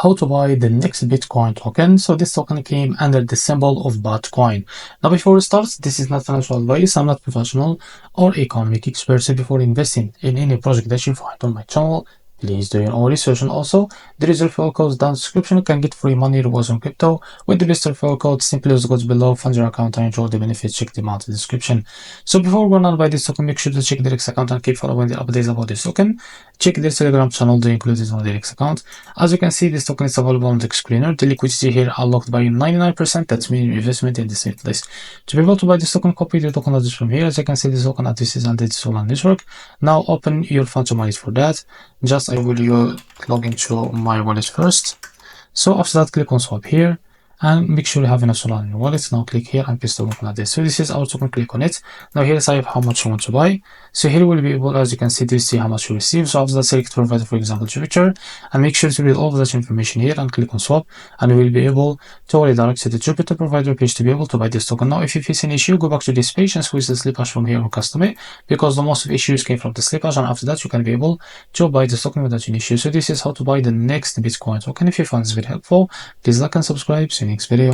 how to buy the next Bitcoin token. So this token came under the symbol of BUTTCOIN. Now before we start, this is not financial advice. I'm not professional or economic expert. So before investing in any project that you find on my channel, please do your own research. And also, there is a referral code down the description. You can get free money rewards on crypto with the best referral code. Simply use the codes below, fund your account, and enjoy the benefits. Check them out in the description. So before we run buy this token, make sure to check the REFERRAL account and keep following the updates about this token. Check their Telegram channel, they include it on the REFERRAL account. As you can see, this token is available on the screener. The liquidity here unlocked by 99%. That's meaning investment in the safe list. To be able to buy this token, copy the token address from here. As you can see, this token address is under the Solana network. Now open your fund to manage for that. I will log into my wallet first. So after that, click on swap here and make sure you have enough Solana in your wallet. Now click here and paste the token address. So this is our token. Click on it. Now here is how much you want to buy. So here we'll be able, as you can see, to see how much you receive. So after that, select provider, for example, Jupiter, and make sure to read all of that information here and click on swap, and you will be able to redirect to the Jupiter provider page to be able to buy this token. Now if you face an issue, go back to this page and switch the slip hash from here on custom it, because the most of issues came from the slip hash, and after that you can be able to buy this token without any issue. So this is how to buy the next Bitcoin token. If you find this very helpful, please like and subscribe. See you next video.